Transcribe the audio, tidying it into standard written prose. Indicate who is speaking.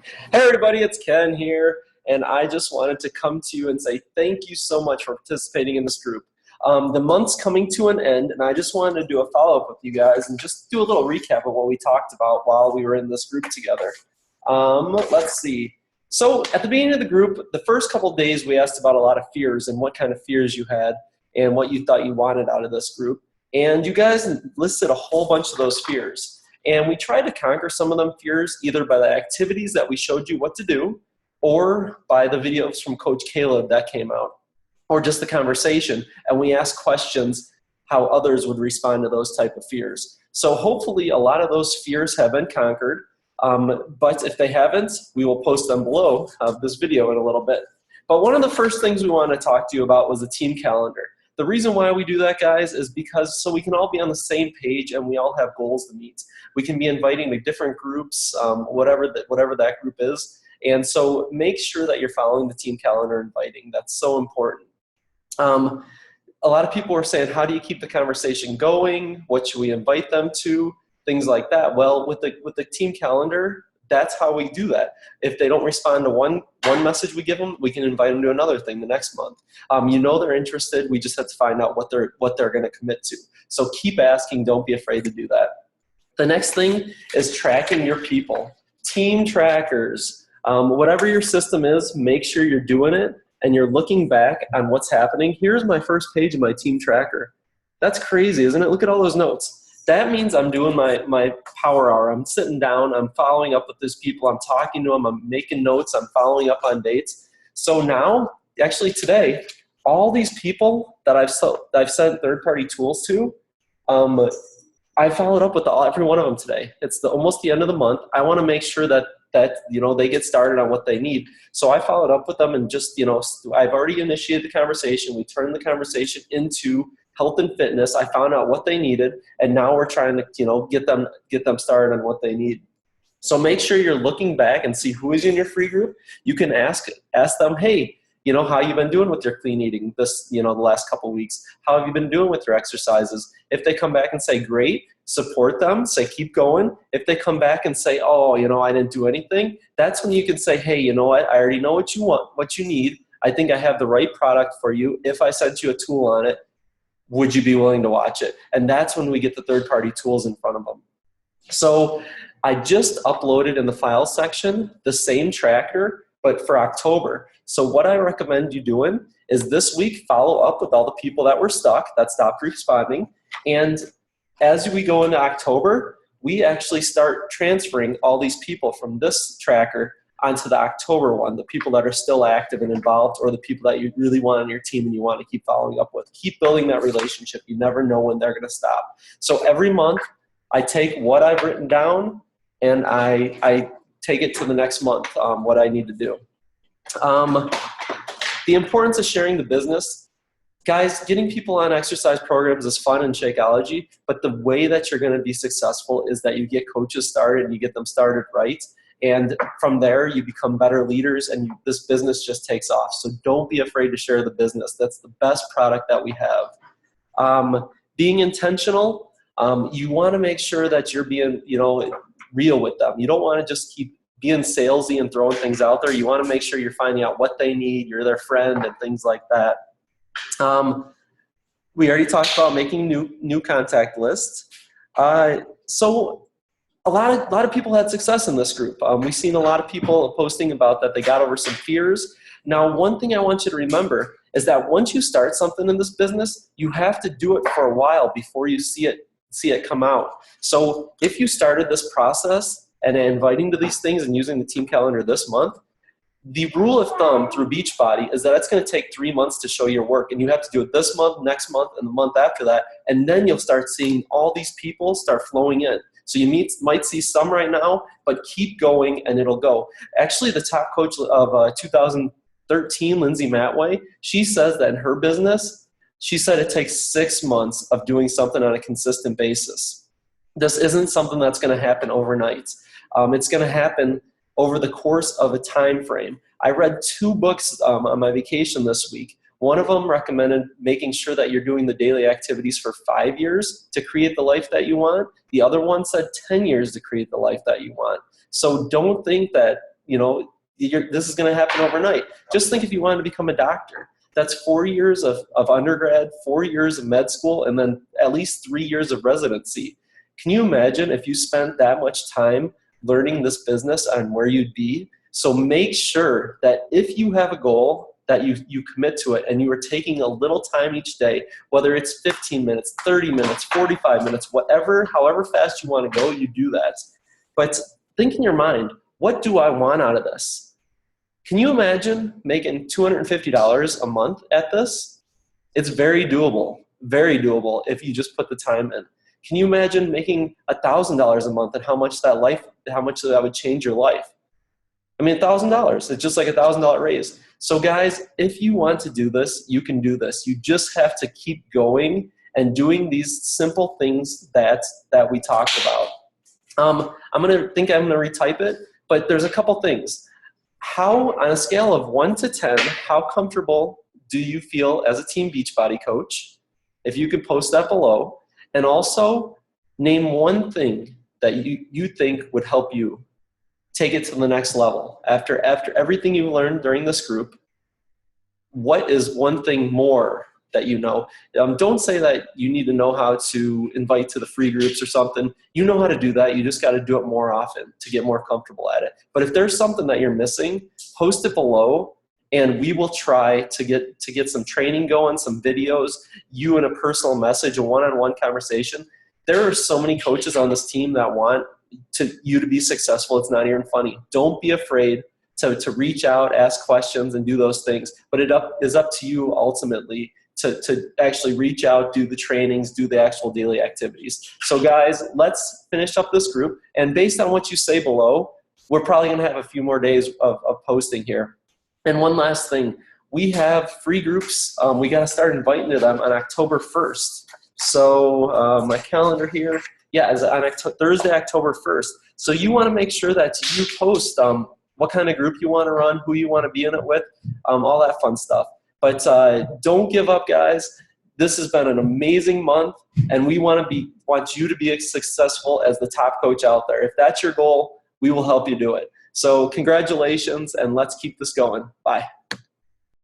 Speaker 1: Hey everybody, it's Ken here, and I just wanted to come to you and say thank you so much for participating in this group. The month's coming to an end, and I just wanted to do a follow-up with you guys and just do a little recap of what we talked about while we were in this group together. Let's see. So at the beginning of the group, the first couple of days we asked about a lot of fears and what kind of fears you had and what you thought you wanted out of this group. And you guys listed a whole bunch of those fears. And we tried to conquer some of them fears either by the activities that we showed you what to do or by the videos from Coach Caleb that came out or just the conversation. And we asked questions how others would respond to those type of fears. So hopefully a lot of those fears have been conquered. But if they haven't, we will post them below this video in a little bit. But one of the first things we want to talk to you about was the team calendar. The reason why we do that, guys, is because so we can all be on the same page and we all have goals to meet. We can be inviting to different groups, whatever that group is. And so make sure that you're following the team calendar inviting. That's so important. A lot of people are saying, how do you keep the conversation going? What should we invite them to? Things like that. Well, with the team calendar, that's how we do that. If they don't respond to one message we give them, we can invite them to another thing the next month. You know they're interested. We just have to find out what they're going to commit to. So keep asking. Don't be afraid to do that. The next thing is tracking your people. Team trackers. Whatever your system is, make sure you're doing it and you're looking back on what's happening. Here's my first page of my team tracker. That's crazy, isn't it? Look at all those notes. That means I'm doing my power hour. I'm sitting down, I'm following up with these people, I'm talking to them, I'm making notes, I'm following up on dates. So now, actually today, all these people that I've sent third-party tools to, I followed up with every one of them today. It's almost the end of the month. I want to make sure that they get started on what they need. So I followed up with them and just, I've already initiated the conversation. We turned the conversation into health and fitness. I found out what they needed, and now we're trying to, get them started on what they need. So make sure you're looking back and see who is in your free group. You can ask them, hey, how you been doing with your clean eating the last couple of weeks? How have you been doing with your exercises? If they come back and say, great, support them, say, keep going. If they come back and say, oh, I didn't do anything, that's when you can say, hey, I already know what you want, what you need. I think I have the right product for you. If I sent you a tool on it, would you be willing to watch it? And that's when we get the third-party tools in front of them. So I just uploaded in the file section the same tracker, but for October. So what I recommend you doing is this week follow up with all the people that were stuck, that stopped responding. And as we go into October, we actually start transferring all these people from this tracker onto the October one, the people that are still active and involved, or the people that you really want on your team and you want to keep following up with. Keep building that relationship. You never know when they're going to stop. So every month, I take what I've written down and I take it to the next month, what I need to do. The importance of sharing the business. Guys, getting people on exercise programs is fun in Shakeology, but the way that you're going to be successful is that you get coaches started and you get them started right. And from there, you become better leaders and this business just takes off. So don't be afraid to share the business. That's the best product that we have. Being intentional, you want to make sure that you're being, real with them. You don't want to just keep being salesy and throwing things out there. You want to make sure you're finding out what they need, you're their friend and things like that. We already talked about making new contact lists. So a lot of people had success in this group. We've seen a lot of people posting about that they got over some fears. Now, one thing I want you to remember is that once you start something in this business, you have to do it for a while before you see it come out. So if you started this process and inviting to these things and using the team calendar this month, the rule of thumb through Beachbody is that it's going to take 3 months to show your work, and you have to do it this month, next month, and the month after that, and then you'll start seeing all these people start flowing in. So you might see some right now, but keep going and it'll go. Actually, the top coach of 2013, Lindsay Matway, she says that in her business, she said it takes 6 months of doing something on a consistent basis. This isn't something that's going to happen overnight. It's going to happen over the course of a time frame. I read 2 books on my vacation this week. One of them recommended making sure that you're doing the daily activities for 5 years to create the life that you want. The other one said 10 years to create the life that you want. So don't think that this is going to happen overnight. Just think if you wanted to become a doctor. That's 4 years of undergrad, 4 years of med school, and then at least 3 years of residency. Can you imagine if you spent that much time learning this business and where you'd be? So make sure that if you have a goal, that you commit to it, and you are taking a little time each day, whether it's 15 minutes, 30 minutes, 45 minutes, however fast you want to go, you do that. But think in your mind, what do I want out of this? Can you imagine making $250 a month at this? It's very doable if you just put the time in. Can you imagine making $1,000 a month and how much that would change your life? I mean, $1,000, it's just like $1,000 raise. So guys, if you want to do this, you can do this. You just have to keep going and doing these simple things that we talked about. I'm gonna retype it, but there's a couple things. How, on a scale of 1 to 10, how comfortable do you feel as a Team Beachbody coach? If you could post that below. And also, name one thing that you think would help you take it to the next level. After everything you learned during this group, what is one thing more that you know? Don't say that you need to know how to invite to the free groups or something. You know how to do that. You just got to do it more often to get more comfortable at it. But if there's something that you're missing, post it below, and we will try to get some training going, some videos, you in a personal message, a one-on-one conversation. There are so many coaches on this team that want you to be successful. It's not even funny. Don't be afraid to reach out, ask questions, and do those things. But it is up to you ultimately to actually reach out, do the trainings, do the actual daily activities. So guys, let's finish up this group. And based on what you say below, we're probably going to have a few more days of posting here. And one last thing, we have free groups. We got to start inviting them on October 1st. So my calendar here, is on Thursday, October 1st. So you want to make sure that you post what kind of group you want to run, who you want to be in it with, all that fun stuff. But don't give up, guys. This has been an amazing month, and we want you to be as successful as the top coach out there. If that's your goal, we will help you do it. So congratulations, and let's keep this going. Bye.